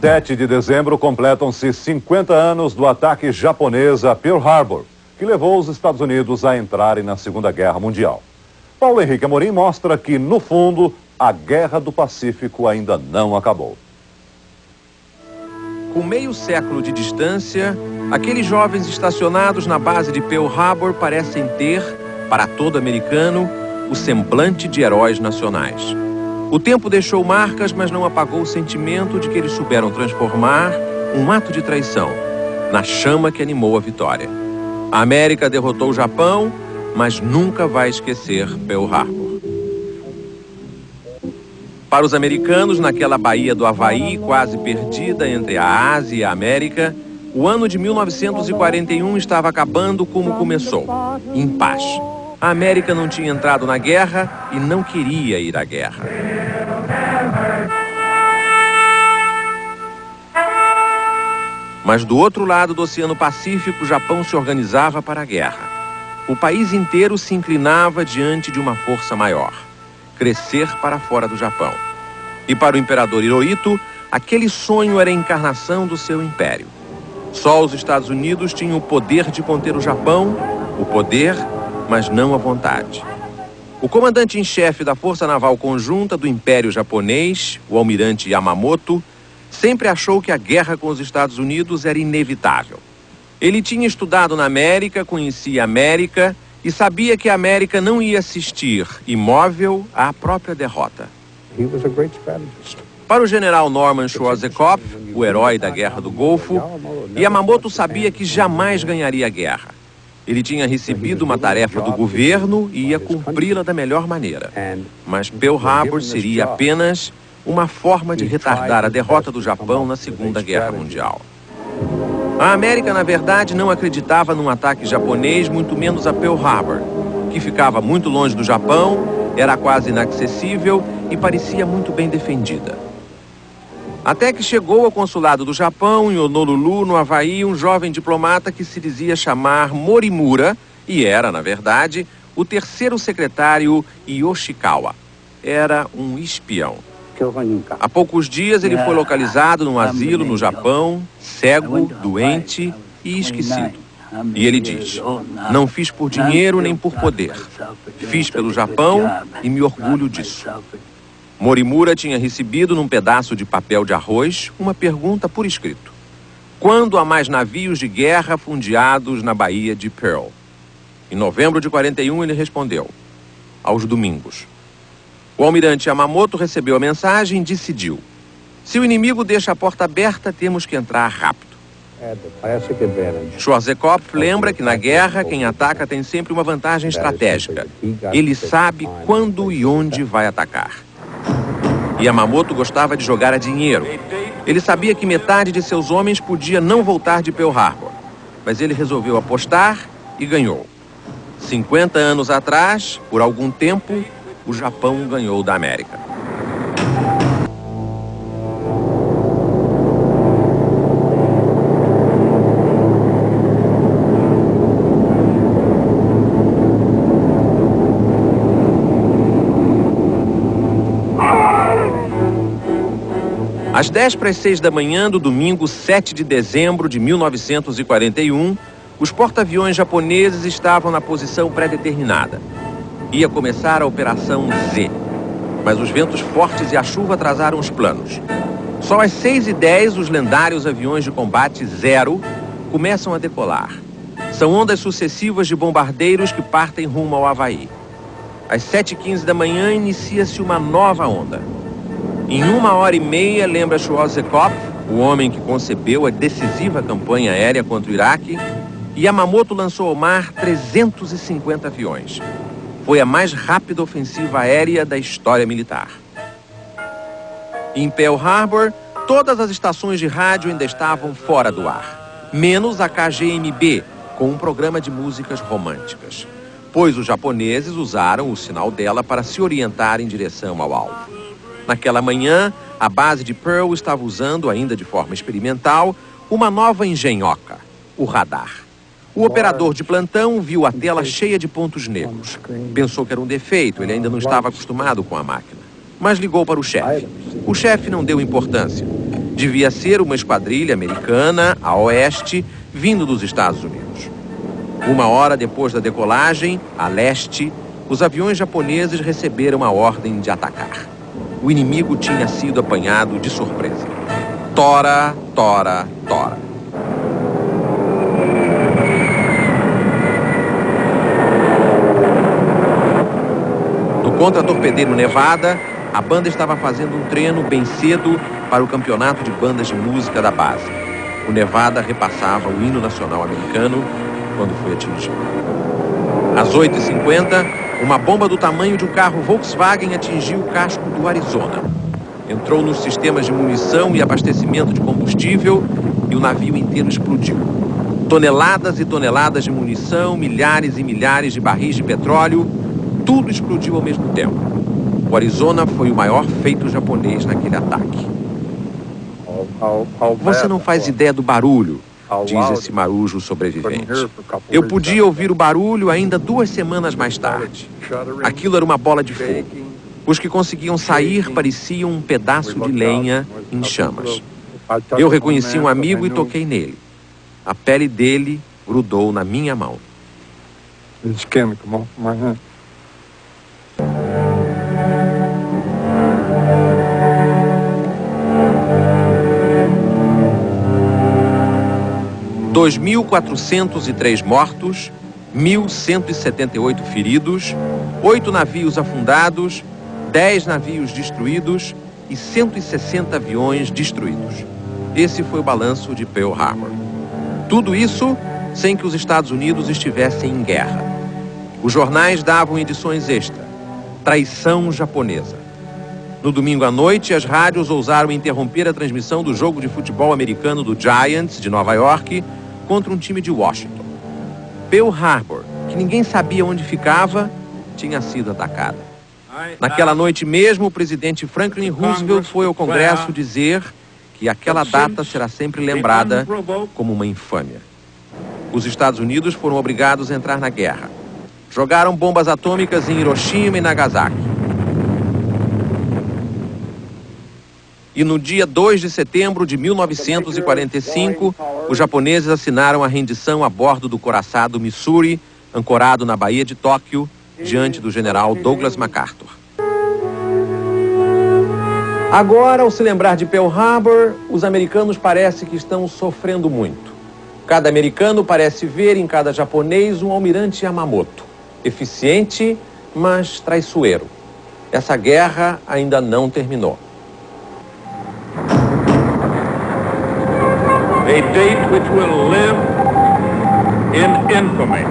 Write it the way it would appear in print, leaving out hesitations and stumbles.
7 de dezembro completam-se 50 anos do ataque japonês a Pearl Harbor, que levou os Estados Unidos a entrarem na Segunda Guerra Mundial. Paulo Henrique Amorim mostra que, no fundo, a Guerra do Pacífico ainda não acabou. Com meio século de distância, aqueles jovens estacionados na base de Pearl Harbor parecem ter, para todo americano, o semblante de heróis nacionais. O tempo deixou marcas, mas não apagou o sentimento de que eles souberam transformar um ato de traição na chama que animou a vitória. A América derrotou o Japão, mas nunca vai esquecer Pearl Harbor. Para os americanos, naquela baía do Havaí, quase perdida entre a Ásia e a América, o ano de 1941 estava acabando como começou, em paz. A América não tinha entrado na guerra e não queria ir à guerra. Mas do outro lado do Oceano Pacífico, o Japão se organizava para a guerra. O país inteiro se inclinava diante de uma força maior: crescer para fora do Japão. E para o imperador Hirohito, aquele sonho era a encarnação do seu império. Só os Estados Unidos tinham o poder de conter o Japão, o poder, mas não a vontade. O comandante-em-chefe da Força Naval Conjunta do Império Japonês, o almirante Yamamoto, sempre achou que a guerra com os Estados Unidos era inevitável. Ele tinha estudado na América, conhecia a América e sabia que a América não ia assistir, imóvel, à própria derrota. Para o general Norman Schwarzkopf, o herói da Guerra do Golfo, Yamamoto sabia que jamais ganharia a guerra. Ele tinha recebido uma tarefa do governo e ia cumpri-la da melhor maneira. Mas Pearl Harbor seria apenas uma forma de retardar a derrota do Japão na Segunda Guerra Mundial. A América, na verdade, não acreditava num ataque japonês, muito menos a Pearl Harbor, que ficava muito longe do Japão, era quase inacessível e parecia muito bem defendida. Até que chegou ao consulado do Japão, em Honolulu, no Havaí, um jovem diplomata que se dizia chamar Morimura e era, na verdade, o terceiro secretário Yoshikawa. Era um espião. Há poucos dias ele foi localizado num asilo no Japão, cego, doente e esquecido. E ele diz: não fiz por dinheiro nem por poder. Fiz pelo Japão e me orgulho disso. Morimura tinha recebido num pedaço de papel de arroz uma pergunta por escrito: quando há mais navios de guerra fundeados na Baía de Pearl? Em novembro de 41 ele respondeu: aos domingos. O almirante Yamamoto recebeu a mensagem e decidiu: se o inimigo deixa a porta aberta, temos que entrar rápido. Schwarzkopf lembra que na guerra quem ataca tem sempre uma vantagem estratégica. Ele sabe quando e onde vai atacar. Yamamoto gostava de jogar a dinheiro. Ele sabia que metade de seus homens podia não voltar de Pearl Harbor. Mas ele resolveu apostar e ganhou. 50 anos atrás, por algum tempo, o Japão ganhou da América. Às 5:50 da manhã do domingo 7 de dezembro de 1941, os porta-aviões japoneses estavam na posição pré-determinada. Ia começar a Operação Z, mas os ventos fortes e a chuva atrasaram os planos. Só às 6:10 os lendários aviões de combate Zero começam a decolar. São ondas sucessivas de bombardeiros que partem rumo ao Havaí. Às 7:15 da manhã inicia-se uma nova onda. Em 1h30, lembra Schwarzkopf, o homem que concebeu a decisiva campanha aérea contra o Iraque, Yamamoto lançou ao mar 350 aviões. Foi a mais rápida ofensiva aérea da história militar. Em Pearl Harbor, todas as estações de rádio ainda estavam fora do ar, menos a KGMB, com um programa de músicas românticas, pois os japoneses usaram o sinal dela para se orientar em direção ao alvo. Naquela manhã, a base de Pearl estava usando, ainda de forma experimental, uma nova engenhoca, o radar. O operador de plantão viu a tela cheia de pontos negros. Pensou que era um defeito, ele ainda não estava acostumado com a máquina. Mas ligou para o chefe. O chefe não deu importância. Devia ser uma esquadrilha americana a oeste, vindo dos Estados Unidos. 1 hora depois da decolagem, a leste, os aviões japoneses receberam a ordem de atacar. O inimigo tinha sido apanhado de surpresa. Tora, tora, tora. No contra-torpedeiro Nevada, a banda estava fazendo um treino bem cedo para o campeonato de bandas de música da base. O Nevada repassava o hino nacional americano quando foi atingido. Às 8h50, uma bomba do tamanho de um carro Volkswagen atingiu o casco do Arizona. Entrou nos sistemas de munição e abastecimento de combustível e o navio inteiro explodiu. Toneladas e toneladas de munição, milhares e milhares de barris de petróleo, tudo explodiu ao mesmo tempo. O Arizona foi o maior feito japonês naquele ataque. Você não faz ideia do barulho, diz esse marujo sobrevivente. Eu podia ouvir o barulho ainda 2 semanas mais tarde. Aquilo era uma bola de fogo. Os que conseguiam sair pareciam um pedaço de lenha em chamas. Eu reconheci um amigo e toquei nele. A pele dele grudou na minha mão. – 2.403 mortos, 1.178 feridos, 8 navios afundados, 10 navios destruídos e 160 aviões destruídos. Esse foi o balanço de Pearl Harbor. Tudo isso sem que os Estados Unidos estivessem em guerra. Os jornais davam edições extra. Traição japonesa. No domingo à noite, as rádios ousaram interromper a transmissão do jogo de futebol americano do Giants, de Nova York, contra um time de Washington. Pearl Harbor, que ninguém sabia onde ficava, tinha sido atacada. Naquela noite mesmo, o presidente Franklin Roosevelt foi ao Congresso dizer que aquela data será sempre lembrada como uma infâmia. Os Estados Unidos foram obrigados a entrar na guerra. Jogaram bombas atômicas em Hiroshima e Nagasaki. E no dia 2 de setembro de 1945, os japoneses assinaram a rendição a bordo do coraçado Missouri, ancorado na Baía de Tóquio, diante do general Douglas MacArthur. Agora, ao se lembrar de Pearl Harbor, os americanos parecem que estão sofrendo muito. Cada americano parece ver em cada japonês um almirante Yamamoto, eficiente, mas traiçoeiro. Essa guerra ainda não terminou. A date which will live in infamy.